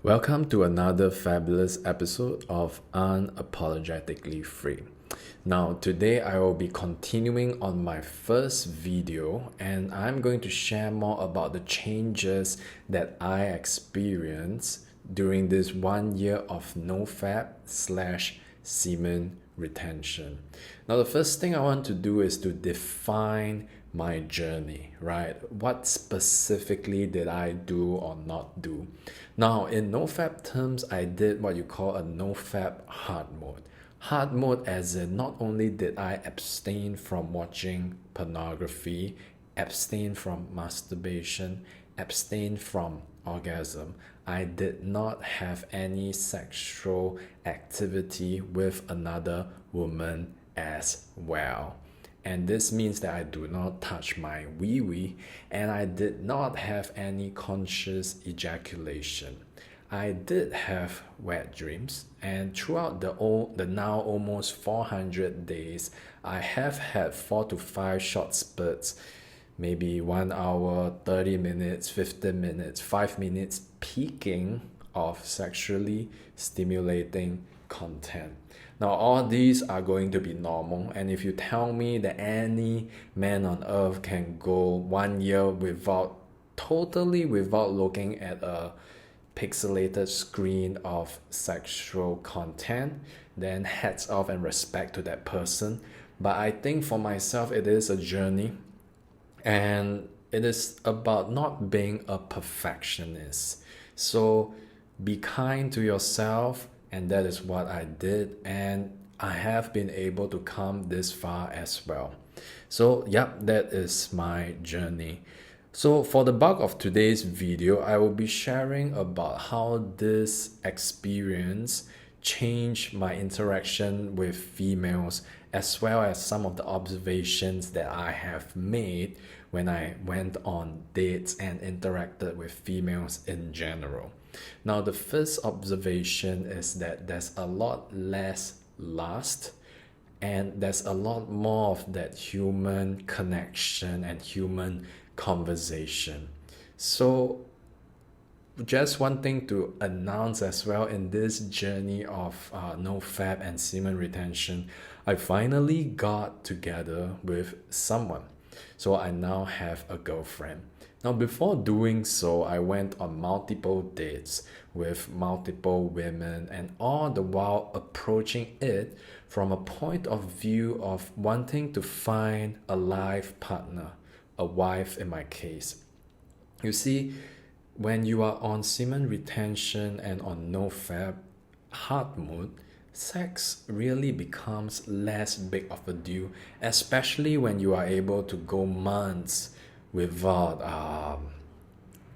Welcome to another fabulous episode of Unapologetically Free. Now, today I will be continuing on my first video and I'm going to share more about the changes that I experienced during this 1 year of NoFap slash semen retention. Now, the first thing I want to do is to define my journey, right? What specifically did I do or not do? Now, in NoFap terms, I did what you call a NoFap hard mode. Hard mode as in not only did I abstain from watching pornography, abstain from masturbation, abstain from orgasm, I did not have any sexual activity with another woman as well. And this means that I do not touch my wee wee and I did not have any conscious ejaculation. I did have wet dreams, and throughout the now almost 400 days, I have had 4 to 5 short spurts, maybe 1 hour, 30 minutes, 15 minutes, 5 minutes peaking of sexually stimulating content. Now, all these are going to be normal, and if you tell me that any man on earth can go 1 year totally without looking at a pixelated screen of sexual content, then hats off and respect to that person. But I think for myself, it is a journey, and it is about not being a perfectionist. So be kind to yourself, and that is what I did, and I have been able to come this far as well. So yep, that is my journey. So for the bulk of today's video, I will be sharing about how this experience changed my interaction with females, as well as some of the observations that I have made when I went on dates and interacted with females in general. Now, the first observation is that there's a lot less lust and there's a lot more of that human connection and human conversation. So, just one thing to announce as well in this journey of NoFap and semen retention, I finally got together with someone. So I now have a girlfriend. Now, before doing so, I went on multiple dates with multiple women, and all the while approaching it from a point of view of wanting to find a life partner, a wife in my case. You see, when you are on semen retention and on NoFap hard mode, sex really becomes less big of a deal, especially when you are able to go months without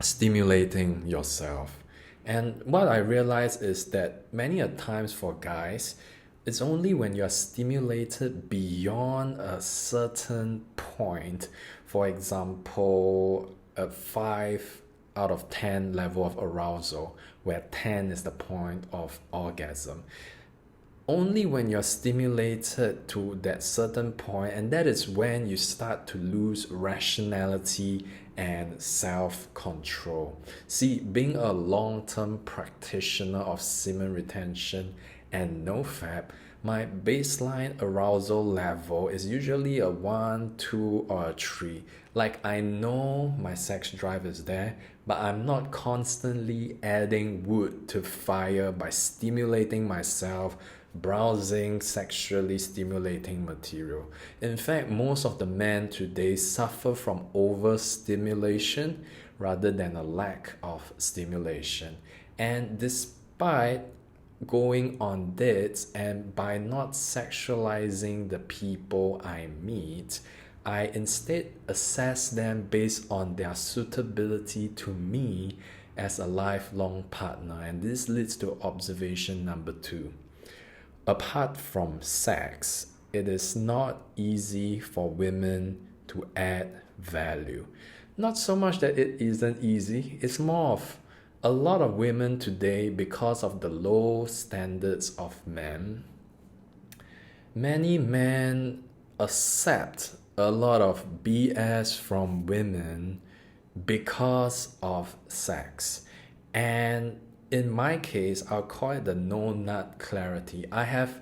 stimulating yourself. And what I realize is that many a times for guys, it's only when you're stimulated beyond a certain point, for example, a 5 out of 10 level of arousal, where 10 is the point of orgasm. Only when you're stimulated to that certain point, and that is when you start to lose rationality and self-control. See, being a long-term practitioner of semen retention and NoFap, my baseline arousal level is usually a 1, 2, or a 3. Like, I know my sex drive is there, but I'm not constantly adding wood to fire by stimulating myself, browsing sexually stimulating material. In fact, most of the men today suffer from overstimulation rather than a lack of stimulation. And despite going on dates and by not sexualizing the people I meet, I instead assess them based on their suitability to me as a lifelong partner. And this leads to observation number 2. Apart from sex, it is not easy for women to add value. Not so much that it isn't easy, it's more of a lot of women today, because of the low standards of men, many men accept a lot of BS from women because of sex. And in my case, I'll call it the no nut clarity. I have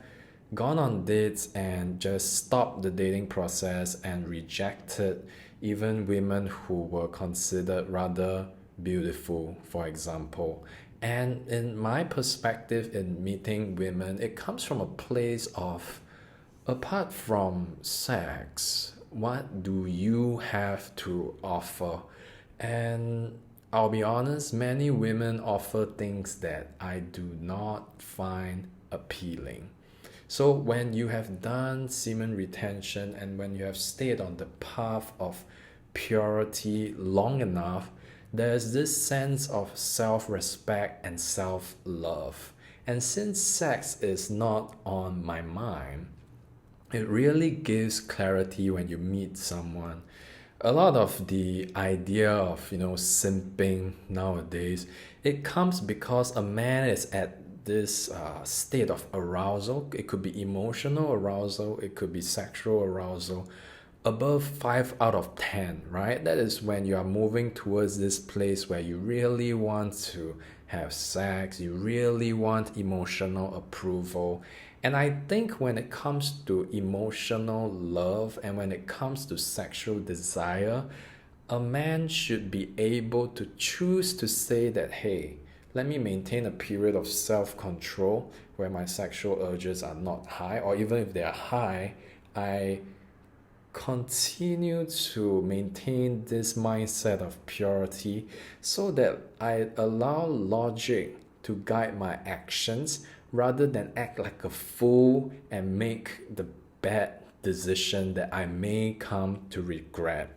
gone on dates and just stopped the dating process and rejected even women who were considered rather beautiful, for example. And in my perspective in meeting women, it comes from a place of, apart from sex, what do you have to offer? And I'll be honest, many women offer things that I do not find appealing. So when you have done semen retention and when you have stayed on the path of purity long enough, there's this sense of self-respect and self-love. And since sex is not on my mind, it really gives clarity when you meet someone. A lot of the idea of, simping nowadays, it comes because a man is at this state of arousal. It could be emotional arousal, it could be sexual arousal, above 5 out of 10, right? That is when you are moving towards this place where you really want to have sex, you really want emotional approval. And I think when it comes to emotional love and when it comes to sexual desire, a man should be able to choose to say that, hey, let me maintain a period of self-control where my sexual urges are not high, or even if they are high, I continue to maintain this mindset of purity so that I allow logic to guide my actions rather than act like a fool and make the bad decision that I may come to regret.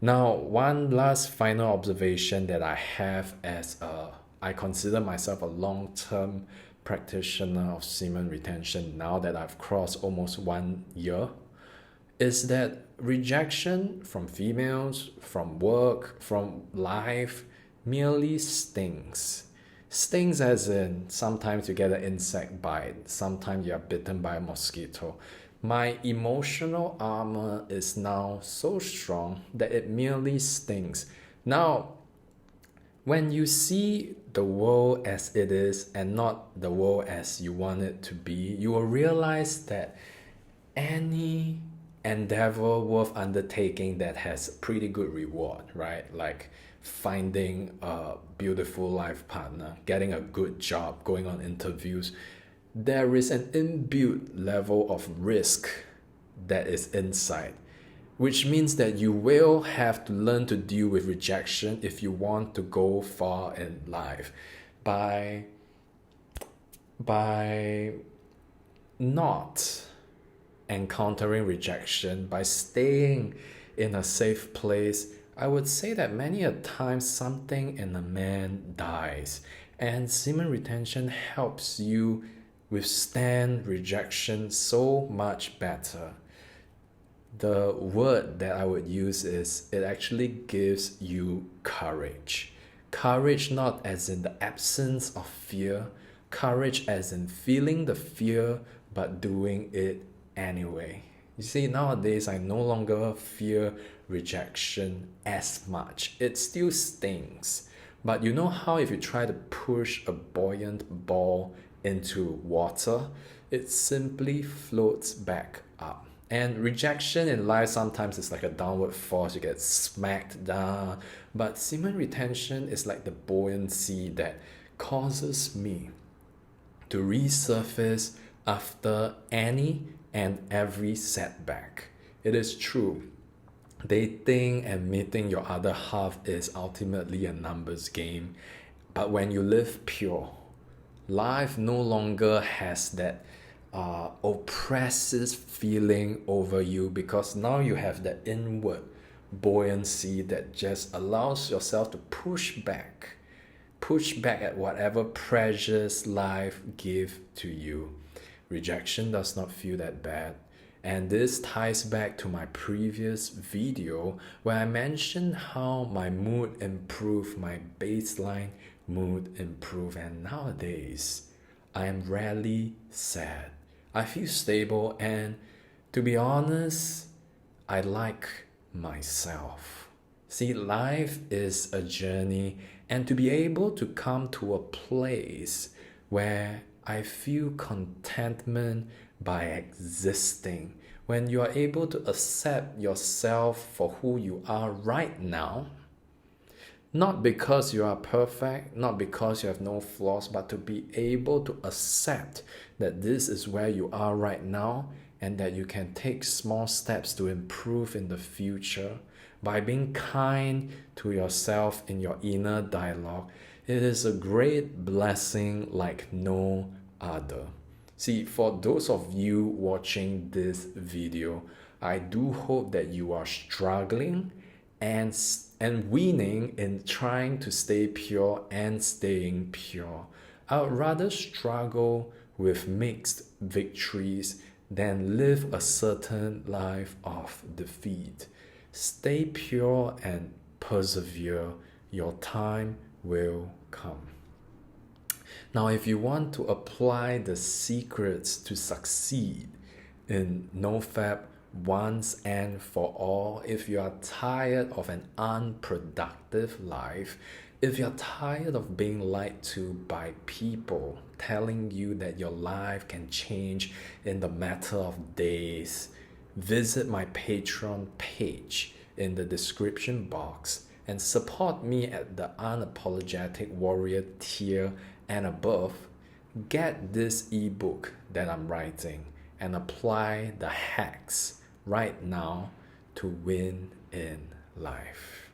Now, one last final observation that I have I consider myself a long-term practitioner of semen retention now that I've crossed almost 1 year, is that rejection from females, from work, from life merely stings. Stings as in sometimes you get an insect bite, sometimes you are bitten by a mosquito. My emotional armor is now so strong that it merely stings. Now, when you see the world as it is and not the world as you want it to be, you will realize that any endeavor worth undertaking that has pretty good reward, right? Like finding a beautiful life partner, getting a good job, going on interviews, there is an inbuilt level of risk that is inside, which means that you will have to learn to deal with rejection if you want to go far in life by not encountering rejection, by staying in a safe place. I would say that many a time something in a man dies, and semen retention helps you withstand rejection so much better. The word that I would use is it actually gives you courage. Courage not as in the absence of fear, courage as in feeling the fear but doing it anyway. You see, nowadays I no longer fear rejection as much. It still stings. But you know how if you try to push a buoyant ball into water, it simply floats back up. And rejection in life sometimes is like a downward force, you get smacked down. But semen retention is like the buoyancy that causes me to resurface after any and every setback. It is true, dating and meeting your other half is ultimately a numbers game. But when you live pure, life no longer has that oppressive feeling over you, because now you have that inward buoyancy that just allows yourself to push back at whatever pressures life give to you. Rejection does not feel that bad. And this ties back to my previous video where I mentioned how my mood improved, my baseline mood improved, and nowadays I am rarely sad. I feel stable, and to be honest, I like myself. See, life is a journey, and to be able to come to a place where I feel contentment by existing, when you are able to accept yourself for who you are right now, not because you are perfect, not because you have no flaws, but to be able to accept that this is where you are right now and that you can take small steps to improve in the future by being kind to yourself in your inner dialogue. It is a great blessing like no other. See, for those of you watching this video, I do hope that you are struggling and winning in trying to stay pure and staying pure. I would rather struggle with mixed victories than live a certain life of defeat. Stay pure and persevere. Your time will come. Now, if you want to apply the secrets to succeed in NoFap once and for all, if you are tired of an unproductive life, if you're tired of being lied to by people telling you that your life can change in the matter of days, visit my Patreon page in the description box and support me at the Unapologetic Warrior tier and above. Get this ebook that I'm writing and apply the hacks right now to win in life.